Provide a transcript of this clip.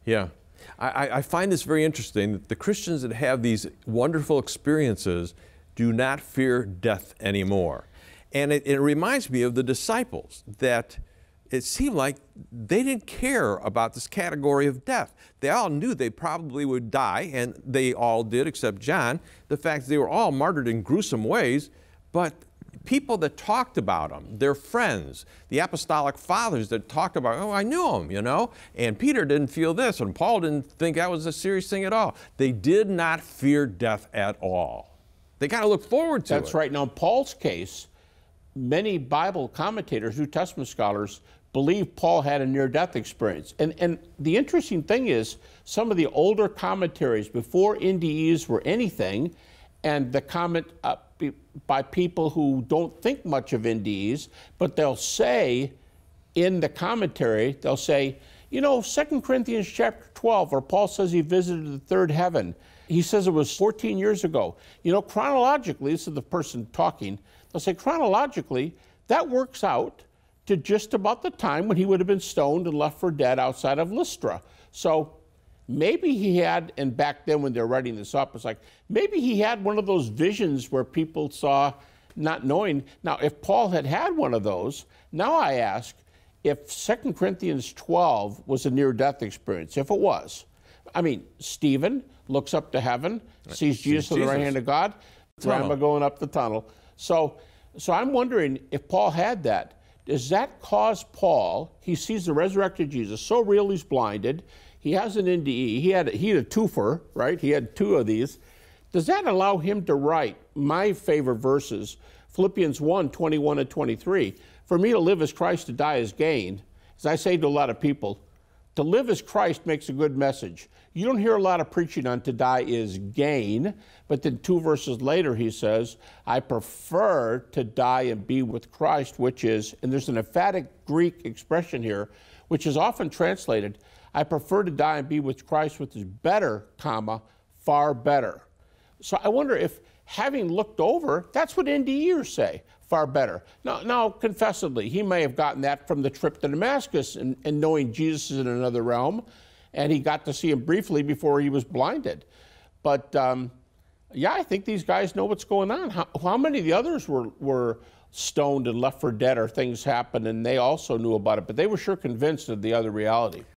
Yeah. I find this very interesting that the Christians that have these wonderful experiences do not fear death anymore. And it reminds me of the disciples, that it seemed like they didn't care about this category of death. They all knew they probably would die, and they all did except John. The fact that they were all martyred in gruesome ways, but people that talked about them, their friends, the apostolic fathers that talked about, oh, I knew him, you know, and Peter didn't feel this, and Paul didn't think that was a serious thing at all. They did not fear death at all. They got to look forward to it. That's right. Now, in Paul's case, many Bible commentators, New Testament scholars, believe Paul had a near-death experience. And the interesting thing is, some of the older commentaries before NDEs were anything, and the comment by people who don't think much of NDEs, but they'll say in the commentary, they'll say, you know, 2 Corinthians chapter 12, where Paul says he visited the third heaven, he says it was 14 years ago. You know, chronologically, this is the person talking, they'll say chronologically, that works out to just about the time when he would have been stoned and left for dead outside of Lystra. So maybe he had, and back then when they're writing this up, it's like, maybe he had one of those visions where people saw, not knowing. Now, if Paul had had one of those, now I ask, if 2 Corinthians 12 was a near-death experience, if it was, I mean, Stephen looks up to heaven, sees Jesus on the right hand of God, Rama going up the tunnel. So I'm wondering if Paul had that, does that cause Paul, he sees the resurrected Jesus, so real he's blinded, he has an NDE, he had a twofer, right? He had two of these. Does that allow him to write my favorite verses, Philippians 1, 21 and 23? For me to live as Christ, to die as gain. As I say to a lot of people, to live as Christ makes a good message. You don't hear a lot of preaching on to die is gain, but then 2 verses later he says, I prefer to die and be with Christ, which is, and there's an emphatic Greek expression here, which is often translated, I prefer to die and be with Christ, which is better, comma, far better. So I wonder if, having looked over, that's what NDEers say, far better. Now, confessedly, he may have gotten that from the trip to Damascus and knowing Jesus is in another realm, and he got to see him briefly before he was blinded. But yeah, I think these guys know what's going on. How many of the others were stoned and left for dead, or things happened and they also knew about it, but they were sure convinced of the other reality.